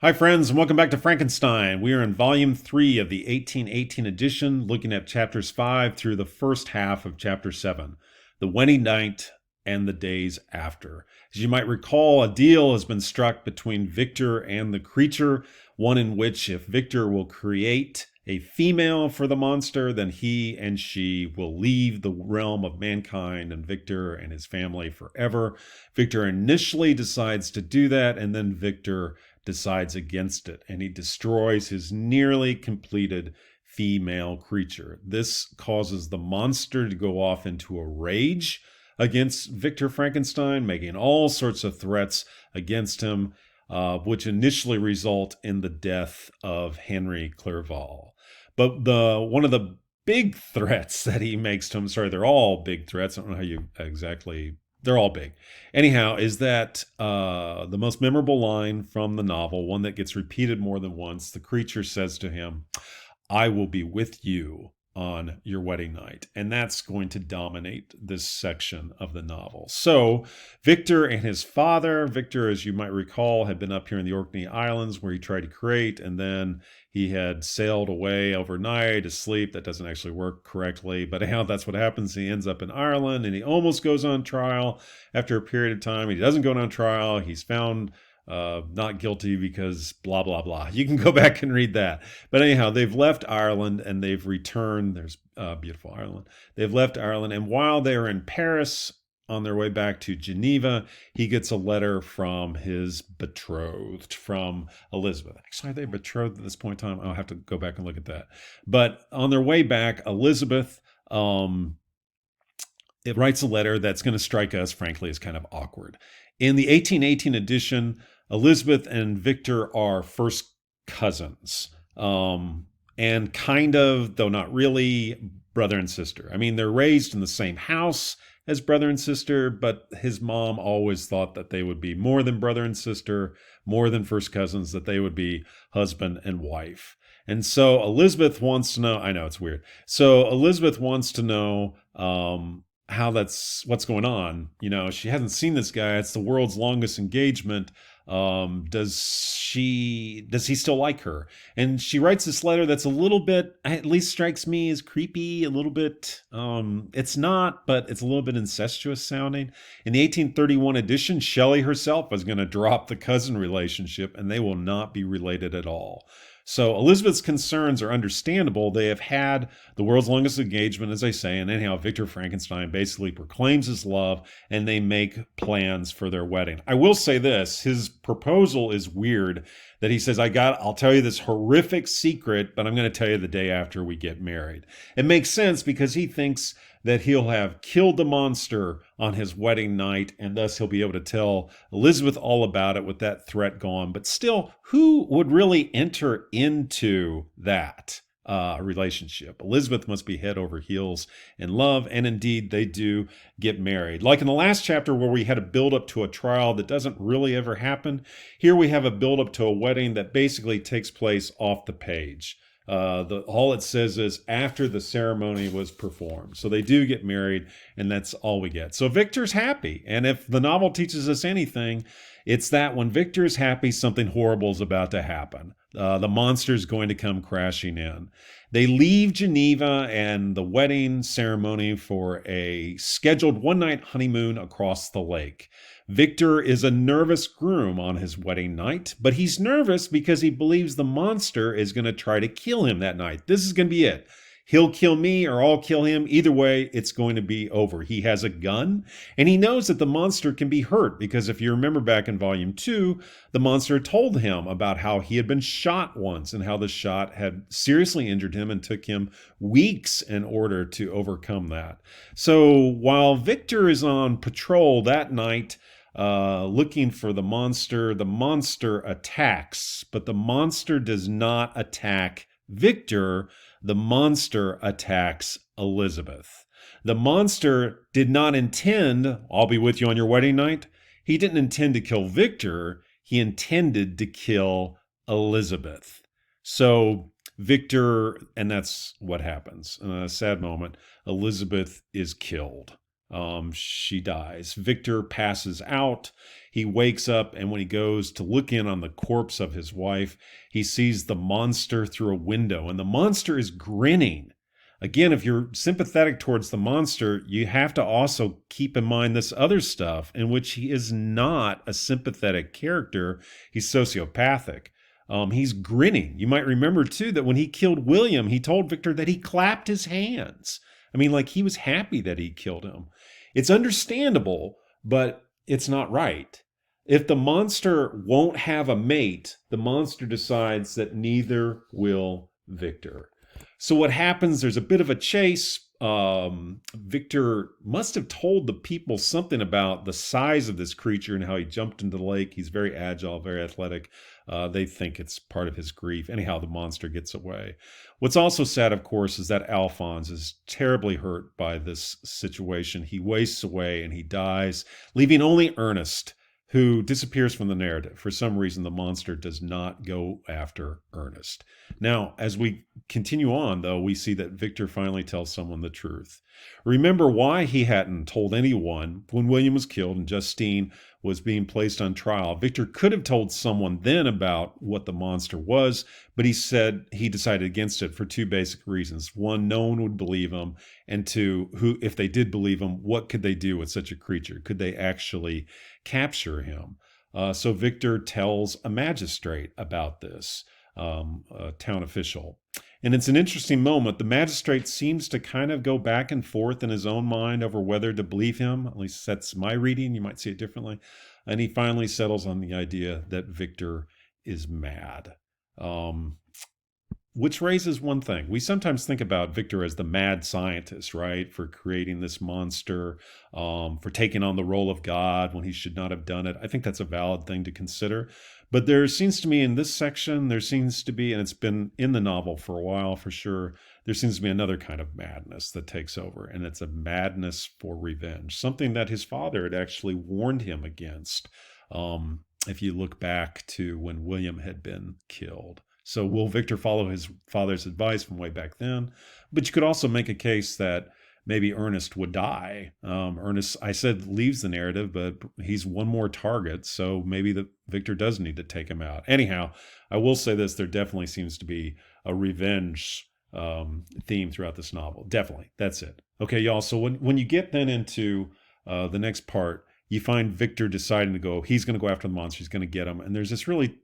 Hi, friends, and welcome back to Frankenstein. We are in Volume 3 of the 1818 edition, looking at chapters 5 through the first half of chapter 7, The Wedding Night and the Days After. As you might recall, a deal has been struck between Victor and the creature, one in which if Victor will create a female for the monster, then he and she will leave the realm of mankind and Victor and his family forever. Victor initially decides to do that, and then Victor decides against it, and he destroys his nearly completed female creature. This causes the monster to go off into a rage against Victor Frankenstein, making all sorts of threats against him, which initially result in the death of Henry Clerval. But one of the big threats that he makes to him, sorry, they're all big threats. I don't know how you exactly, they're all big. Anyhow, is that the most memorable line from the novel, one that gets repeated more than once. The creature says to him, "I will be with you on your wedding night." And that's going to dominate this section of the novel. So Victor and his father, Victor, as you might recall, had been up here in the Orkney Islands where he tried to create, and then he had sailed away overnight to sleep. That doesn't actually work correctly, but anyhow, that's what happens. He ends up in Ireland, and he almost goes on trial after a period of time. He doesn't go on trial. He's found not guilty because blah, blah, blah. You can go back and read that. But anyhow, they've left Ireland and they've returned. There's beautiful Ireland. They've left Ireland. And while they are in Paris on their way back to Geneva, he gets a letter from his betrothed, from Elizabeth. Actually, are they betrothed at this point in time? I'll have to go back and look at that. But on their way back, Elizabeth, it writes a letter that's going to strike us, frankly, as kind of awkward. In the 1818 edition, Elizabeth and Victor are first cousins, and kind of, though not really, brother and sister. I mean, they're raised in the same house as brother and sister, but his mom always thought that they would be more than brother and sister, more than first cousins, that they would be husband and wife. And so Elizabeth wants to know, I know it's weird. So Elizabeth wants to know, what's going on. You know, she hasn't seen this guy. It's the world's longest engagement. Does he still like her? And she writes this letter that's a little bit, at least strikes me as creepy, a little bit, it's not, but it's a little bit incestuous sounding. In the 1831 edition, Shelley herself is going to drop the cousin relationship, and they will not be related at all. So Elizabeth's concerns are understandable. They have had the world's longest engagement, as I say, and anyhow, Victor Frankenstein basically proclaims his love, and they make plans for their wedding. I will say this, his proposal is weird, that he says, I'll tell you this horrific secret, but I'm going to tell you the day after we get married. It makes sense because he thinks that he'll have killed the monster on his wedding night, and thus he'll be able to tell Elizabeth all about it with that threat gone. But still, who would really enter into that relationship? Elizabeth must be head over heels in love, and indeed they do get married. Like in the last chapter where we had a build up to a trial that doesn't really ever happen, here we have a build up to a wedding that basically takes place off the page. All it says is after the ceremony was performed. So they do get married, and that's all we get. So Victor's happy. And if the novel teaches us anything, it's that when Victor's happy, something horrible is about to happen. The monster's going to come crashing in. They leave Geneva and the wedding ceremony for a scheduled one-night honeymoon across the lake. Victor is a nervous groom on his wedding night, but he's nervous because he believes the monster is going to try to kill him that night. This is going to be it. He'll kill me or I'll kill him. Either way, it's going to be over. He has a gun, and he knows that the monster can be hurt because if you remember back in Volume 2, the monster told him about how he had been shot once and how the shot had seriously injured him and took him weeks in order to overcome that. So while Victor is on patrol that night, looking for the monster attacks, but the monster does not attack Victor. The monster attacks Elizabeth. The monster did not intend, I'll be with you on your wedding night. He didn't intend to kill Victor. He intended to kill Elizabeth. So Victor, and that's what happens. In a sad moment, Elizabeth is killed. she dies. Victor passes out. He wakes up, and when he goes to look in on the corpse of his wife, he sees the monster through a window, and the monster is grinning. Again, if you're sympathetic towards the monster, you have to also keep in mind this other stuff in which he is not a sympathetic character. He's sociopathic. He's grinning. You might remember, too, that when he killed William, he told Victor that he clapped his hands. I mean, like he was happy that he killed him. It's understandable, but it's not right. If the monster won't have a mate, the monster decides that neither will Victor. So what happens, there's a bit of a chase. Victor must have told the people something about the size of this creature and how he jumped into the lake. He's very agile, very athletic. They think it's part of his grief. Anyhow, the monster gets away. What's also sad, of course, is that Alphonse is terribly hurt by this situation. He wastes away and he dies, leaving only Ernest, who disappears from the narrative. For some reason, the monster does not go after Ernest. Now, as we continue on, though, we see that Victor finally tells someone the truth. Remember why he hadn't told anyone when William was killed and Justine was being placed on trial. Victor could have told someone then about what the monster was, but he said he decided against it for two basic reasons. One, no one would believe him, and two, who, if they did believe him, what could they do with such a creature? Could they actually capture him? So Victor tells a magistrate about this, a town official. And it's an interesting moment. The magistrate seems to kind of go back and forth in his own mind over whether to believe him. At least that's my reading. You might see it differently. And he finally settles on the idea that Victor is mad. Which raises one thing. We sometimes think about Victor as the mad scientist, right? For creating this monster, for taking on the role of God when he should not have done it. I think that's a valid thing to consider. But there seems to me in this section, there seems to be, and it's been in the novel for a while for sure, there seems to be another kind of madness that takes over. And it's a madness for revenge, something that his father had actually warned him against. If you look back to when William had been killed. So will Victor follow his father's advice from way back then? But you could also make a case that maybe Ernest would die. Ernest, I said, leaves the narrative, but he's one more target. So maybe Victor does need to take him out. Anyhow, I will say this. There definitely seems to be a revenge theme throughout this novel. Definitely. That's it. Okay, y'all. So when you get then into the next part, you find Victor deciding to go, he's going to go after the monster. He's going to get him. And there's this really,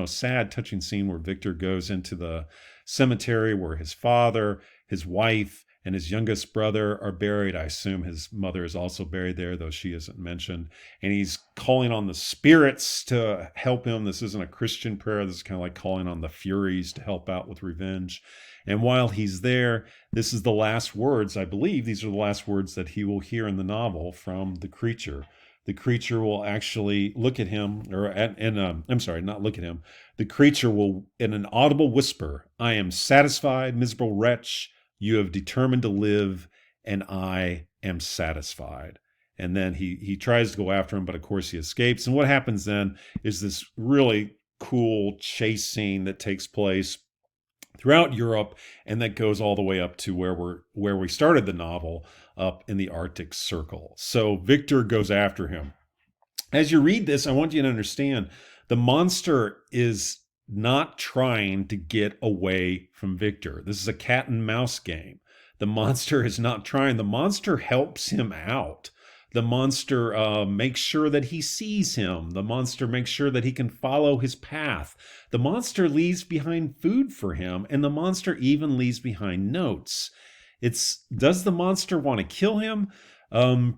sad, touching scene where Victor goes into the cemetery where his father, his wife, and his youngest brother are buried. I assume his mother is also buried there, though she isn't mentioned. And he's calling on the spirits to help him. This isn't a Christian prayer. This is kind of like calling on the Furies to help out with revenge. And while he's there, this is the last words, I believe, these are the last words that he will hear in the novel from the creature. The creature will actually look at him, I'm sorry, not look at him. The creature will, in an audible whisper, I am satisfied, miserable wretch. You have determined to live, and I am satisfied. And then he tries to go after him, but of course he escapes. And what happens then is this really cool chase scene that takes place throughout Europe, and that goes all the way up to where we started the novel, up in the Arctic Circle. So Victor goes after him. As you read this, I want you to understand the monster is not trying to get away from Victor. This is a cat and mouse game. The monster is not trying. The monster helps him out. The monster makes sure that he sees him. The monster makes sure that he can follow his path. The monster leaves behind food for him, and the monster even leaves behind notes. Does the monster want to kill him?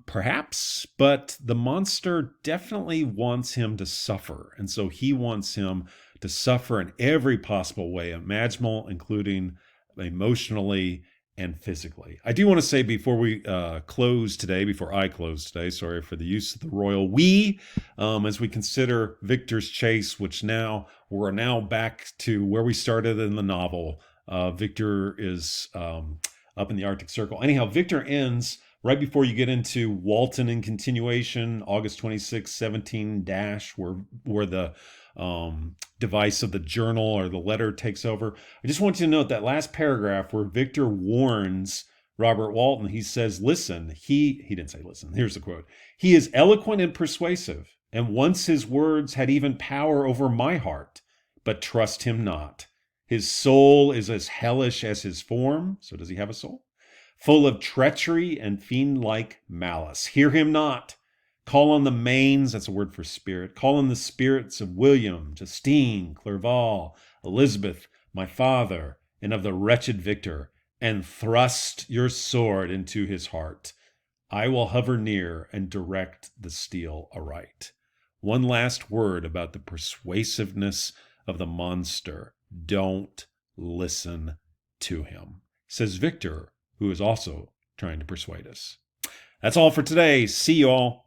Perhaps, but the monster definitely wants him to suffer. And so he wants him to suffer in every possible way imaginable, including emotionally and physically. I do want to say before I close today, sorry for the use of the royal we, as we consider Victor's chase, which we're now back to where we started in the novel. Victor is up in the Arctic Circle. Anyhow, Victor ends right before you get into Walton in continuation, August 26, 17 where the device of the journal or the letter takes over. I just want you to note that last paragraph where Victor warns Robert Walton, he says, listen, he didn't say listen, here's the quote. He is eloquent and persuasive, and once his words had even power over my heart, but trust him not. His soul is as hellish as his form. So does he have a soul? Full of treachery and fiend-like malice. Hear him not. Call on the mains, that's a word for spirit. Call on the spirits of William, Justine, Clerval, Elizabeth, my father, and of the wretched Victor, and thrust your sword into his heart. I will hover near and direct the steel aright. One last word about the persuasiveness of the monster. Don't listen to him, says Victor, who is also trying to persuade us. That's all for today. See you all.